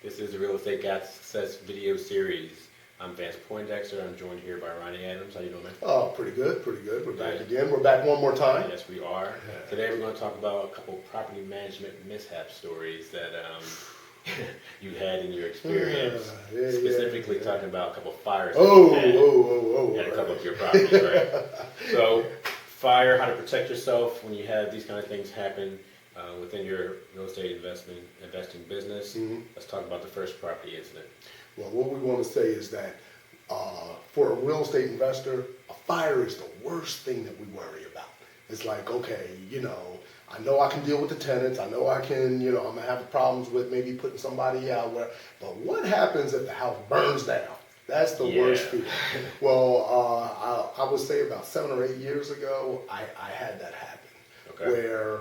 This is the Real Estate Guide Success video series. I'm Vance Poindexter. I'm joined here by Ronnie Adams. How you doing, man? Oh, pretty good, pretty good. We're back again. We're back one more time. Yes, we are. Today we're going to talk about a couple property management mishap stories that you had in your experience. Specifically talking about a couple fires. At a couple of your properties, right? So, fire, how to protect yourself when you have these kind of things happen within your real estate investing business. Mm-hmm. Let's talk about the first property incident. Well, what we want to say is that for a real estate investor, a fire is the worst thing that we worry about. It's like, okay, I know I can deal with the tenants. I know I can, I'm going to have problems with maybe putting somebody out where, but what happens if the house burns down? That's the worst feeling. Well, I would say about 7 or 8 years ago, I had that happen. Where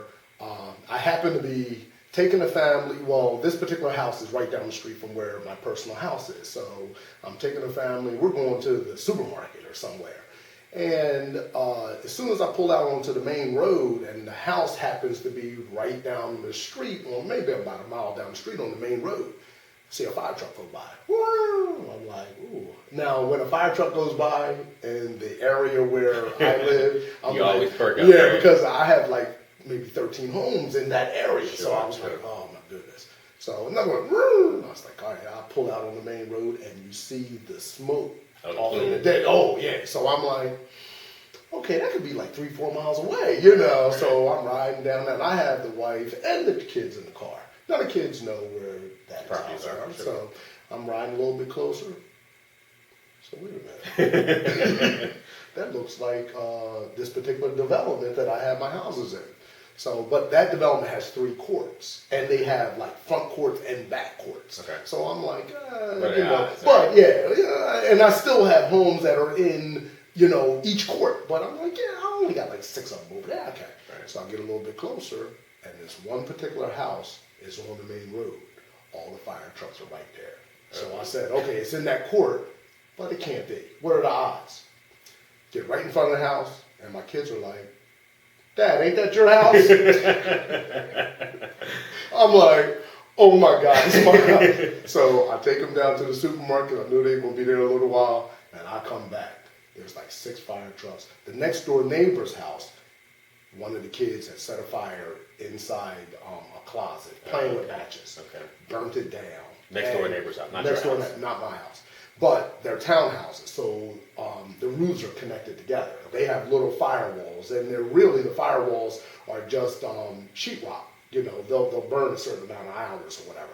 I happened to be taking a family. Well, this particular house is right down the street from where my personal house is. So I'm taking a family. We're going to the supermarket or somewhere. And as soon as I pull out onto the main road, and the house happens to be right down the street, or maybe about a mile down the street on the main road, I see a fire truck go by. Woo! I'm like, ooh. Now, when a fire truck goes by in the area where I live, I'm you like, always perk up. Yeah, because I have like maybe 13 homes in that area. Sure, so I was like, oh my goodness. So another one, I was like, all right, I'll pull out on the main road, and you see the smoke off in the day. Oh yeah. So I'm like, okay, that could be like 3-4 miles away, So I'm riding down that. I have the wife and the kids in the car. Now the kids know where that properties are. Sure. So I'm riding a little bit closer. So wait a minute. That looks like this particular development that I have my houses in. So, but that development has 3 courts, and they have like front courts and back courts. Okay. So I'm like, and I still have homes that are in, each court. But I'm like, I only got like 6 of them over there. Okay. Right. So I get a little bit closer, and this one particular house is on the main road. All the fire trucks are right there. So I said, okay, it's in that court, but it can't be. What are the odds? Get right in front of the house, and my kids are like, Dad, ain't that your house? I'm like, oh my God, it's my house. So I take them down to the supermarket. I knew they were going to be there a little while, and I come back. There's like 6 fire trucks. The next door neighbor's house, one of the kids had set a fire inside a closet, playing with matches. Okay. Burnt it down. Next door neighbor's house, not next your door, house. Not my house. But they're townhouses, so the roofs are connected together. They have little firewalls, and the firewalls are just sheetrock. They'll burn a certain amount of hours or whatever.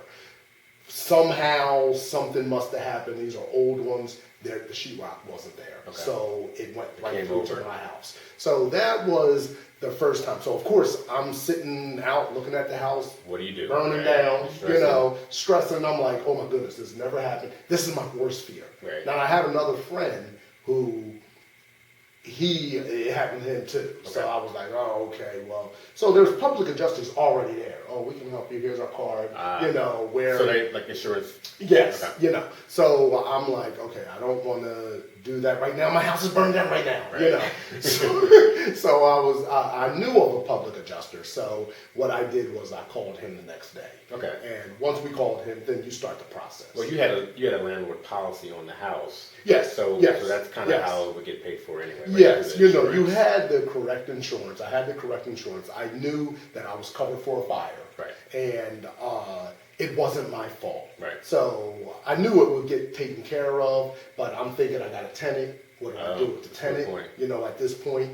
Somehow, something must have happened. These are old ones. The sheetrock wasn't there, so it went right through to my house. So that was the first time. So of course I'm sitting out looking at the house. What do you do? Burning down, stressing. I'm like, oh my goodness, this never happened. This is my worst fear. Right. Now I had another friend who it happened to him too. Okay. So I was like, oh, okay, well. So there's public adjusters already there. Oh, we can help you. Here's our card. Where. So they like insurance. Yes. Okay. So I'm like, okay, I don't want to do that right now. My house is burned down right now. Right. So I knew of a public adjuster. So what I did was I called him the next day. Okay. And once we called him, then you start the process. Well, you had a landlord policy on the house. Yes. So that's kind of how it would get paid for anyway. Right? Yes. You had the correct insurance. I had the correct insurance. I knew that I was covered for a fire. Right. And it wasn't my fault. Right. So I knew it would get taken care of, but I'm thinking I got a tenant. What do I do with the tenant? At this point,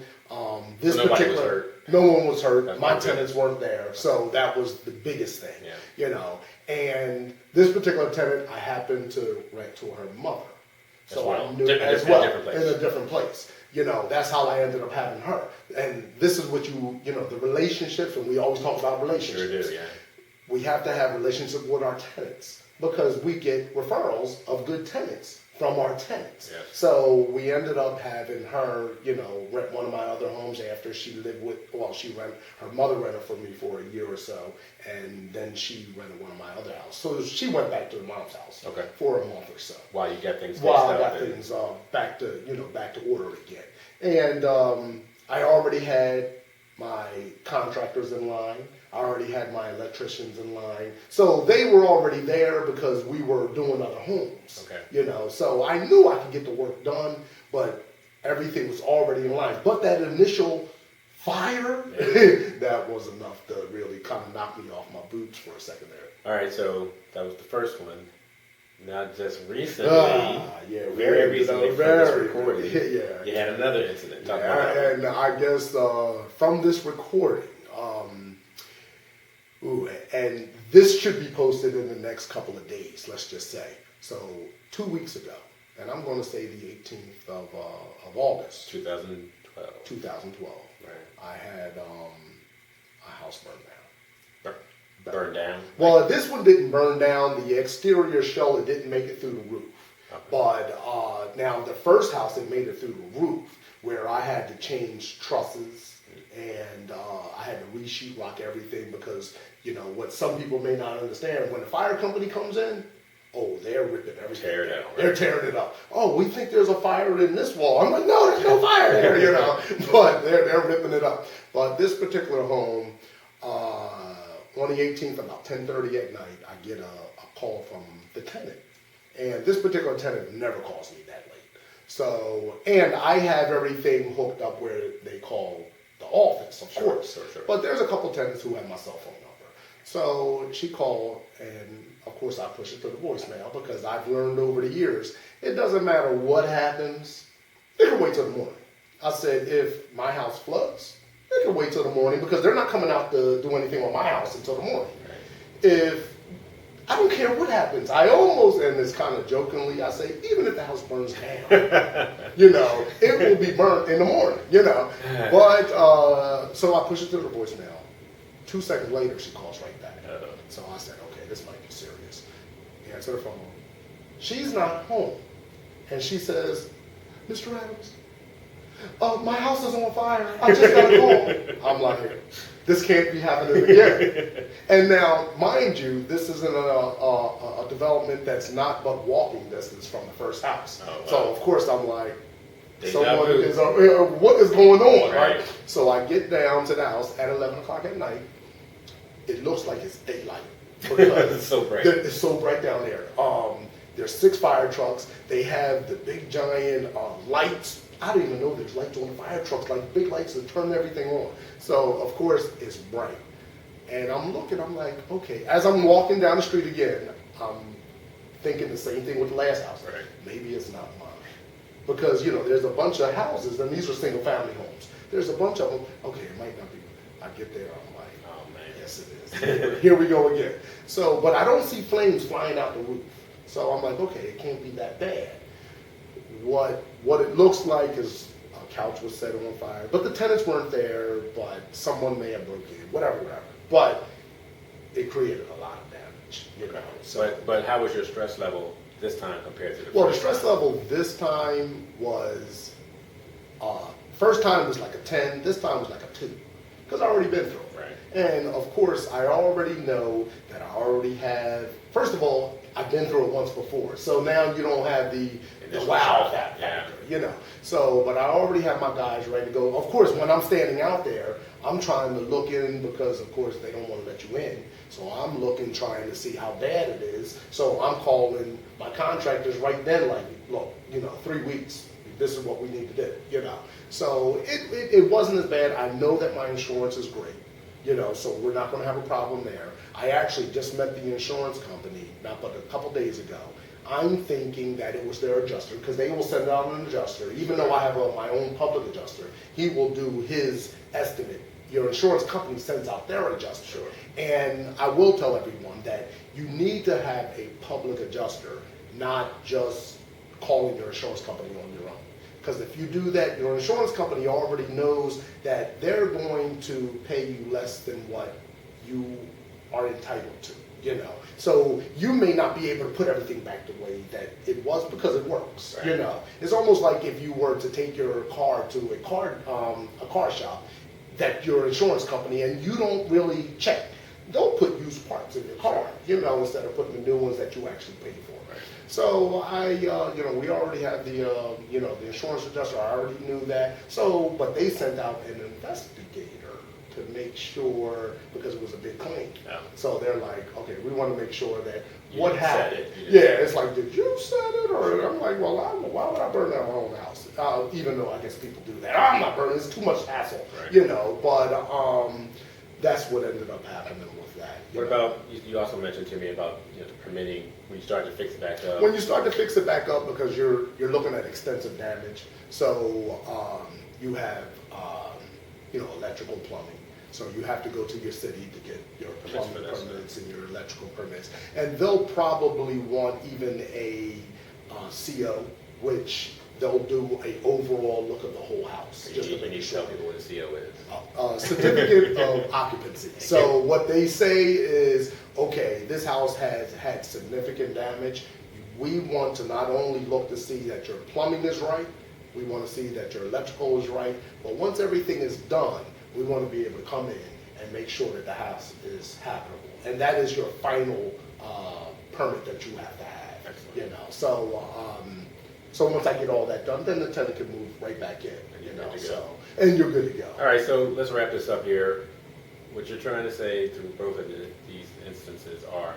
this so nobody was hurt. No one was hurt. My tenants weren't there, so that was the biggest thing. Yeah. And this particular tenant, I happened to rent to her mother, so I knew as well in a different place. That's how I ended up having her. And this is what the relationships, and we always talk about relationships. Sure do, yeah. We have to have relationships with our tenants because we get referrals of good tenants from our tenants. Yes. So we ended up having her, rent one of my other homes after she lived her mother rented for me for a year or so, and then she rented one of my other houses. So she went back to the mom's house for a month or so. While you got things back to order again. And I already had my contractors in line. I already had my electricians in line. So they were already there because we were doing other homes. Okay. You know, so I knew I could get the work done, but everything was already in line. But that initial fire, that was enough to really kind of knock me off my boots for a second there. All right, so that was the first one. Now, just recently, very recently from this recording, you had another incident. Talk about that. And I guess from this recording, and this should be posted in the next couple of days, let's just say. So 2 weeks ago, and I'm going to say the 18th of August. 2012. 2012. Right. I had a house burned down. Burned down? Well, this one didn't burn down. The exterior shell, it didn't make it through the roof. Okay. But now the first house, it made it through the roof, where I had to change trusses and I had to re-sheetrock everything because, you know, what some people may not understand, when the fire company comes in, oh, they're ripping everything down. Right? They're tearing it up. Oh, we think there's a fire in this wall. I'm like, no, there's no fire there, you know. But they're ripping it up. But this particular home, on the 18th, about 10:30 at night, I get a call from the tenant. And this particular tenant never calls me that late. So, and I have everything hooked up where they call the office, of course. Sure. But there's a couple tenants who have my cell phone number. So she called, and of course I push it to the voicemail because I've learned over the years, it doesn't matter what happens, they can wait till the morning. I said, if my house floods, they can wait till the morning because they're not coming out to do anything on my house until the morning. If I don't care what happens, I almost, and it's kind of jokingly, I say, even if the house burns down, you know, it will be burnt in the morning, you know. But so I push it to the voicemail. 2 seconds later, she calls right back. So I said, okay, this might be serious. Answer the phone. She's not home, and she says, Mr. Adams, my house is on fire. I just got a call. I'm like, this can't be happening again. And now, mind you, this isn't a development that's not but walking distance from the first house. Oh, wow. So, of course, I'm like, someone is, what is going on, right? So I get down to the house at 11 o'clock at night. It looks like it's daylight. Because it's so bright. It's so bright down there. There's 6 fire trucks. They have the big giant lights. I didn't even know there's lights on the fire trucks, like big lights that turn everything on. So, of course, it's bright. And I'm looking, I'm like, okay. As I'm walking down the street again, I'm thinking the same thing with the last house. Right. Maybe it's not mine. Because, you know, there's a bunch of houses, and these are single-family homes. There's a bunch of them. Okay, it might not be. I get there, I'm like, oh, man, yes, it is. Here we go again. So, but I don't see flames flying out the roof. So I'm like, okay, it can't be that bad. What it looks like is a couch was set on fire, but the tenants weren't there, but someone may have broken in, whatever. But it created a lot of damage, you know. So, but how was your stress level this time compared to the the stress level this time was, first time was like a 10, this time was like a 2, because I already been through it. Right. And of course, I already know that I already have, first of all, I've been through it once before, so now you don't have the wow factor, you know. So, but I already have my guys ready to go. Of course, when I'm standing out there, I'm trying to look in because, of course, they don't want to let you in. So I'm looking, trying to see how bad it is. So I'm calling my contractors right then, like, look, you know, 3 weeks. This is what we need to do, you know. So it wasn't as bad. I know that my insurance is great, you know, so we're not going to have a problem there. I actually just met the insurance company not but a couple days ago. I'm thinking that it was their adjuster because they will send out an adjuster. Even though I have my own public adjuster, he will do his estimate. Your insurance company sends out their adjuster. Sure. And I will tell everyone that you need to have a public adjuster, not just calling your insurance company on your own. Because if you do that, your insurance company already knows that they're going to pay you less than what you are entitled to, you know. So you may not be able to put everything back the way that it was because it works, right. You know. It's almost like if you were to take your car to a car shop, that your insurance company, and you don't really check don't put used parts in your car, you know, instead of putting the new ones that you actually pay for. Right. So we already had the the insurance adjuster. I already knew that. So, but they sent out an investigator to make sure, because it was a big claim. Yeah. So they're like, okay, we want to make sure that You what didn't set happened. it. You Yeah, didn't- it's like, did you set it? Or I'm like, well, why would I burn down my own house? Even though I guess people do that. I'm not burning. It's too much hassle, Right. you know. But that's what ended up happening with that. What about, you also mentioned to me about the permitting, when you start to fix it back up. When you start to fix it back up, because you're looking at extensive damage, so you have electrical plumbing. So you have to go to your city to get your plumbing permits and your electrical permits, and they'll probably want even a CO, which they'll do a overall look of the whole house. You need to tell people what a CO is. Certificate of occupancy. So what they say is, okay, this house has had significant damage. We want to not only look to see that your plumbing is right, we want to see that your electrical is right, but once everything is done, we want to be able to come in and make sure that the house is habitable. And that is your final permit that you have to have. Excellent. You know, so once I get all that done, then the tenant can move right back in. And you're good to go. All right, so let's wrap this up here. What you're trying to say through both of these instances are,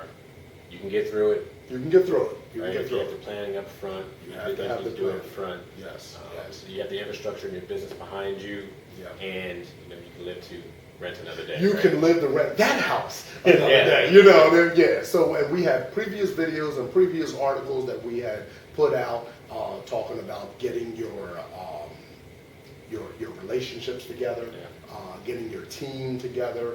you can get through it. You can get through it. You Right? can get If through you have it. the planning up front, You have to have the do it up planning. front. Yes, yes. You have the infrastructure in your business behind you, Yeah. and you can live to rent another day. You right? can live to rent that house another Yeah. day. You know, yeah. So, and we have previous videos and previous articles that we had put out talking about getting your relationships together, getting your team together.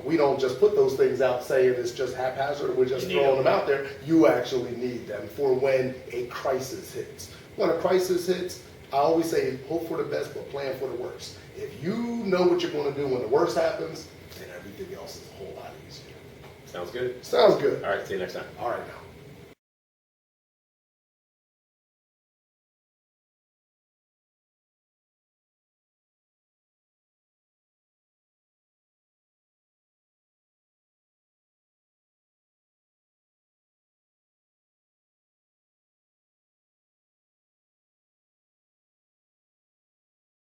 We don't just put those things out saying it's just haphazard. We're just You need throwing them. them out there. You actually need them for when a crisis hits. When a crisis hits, I always say hope for the best, but plan for the worst. If you know what you're going to do when the worst happens, then everything else is a whole lot easier. Sounds good. Sounds good. All right, see you next time. All right now.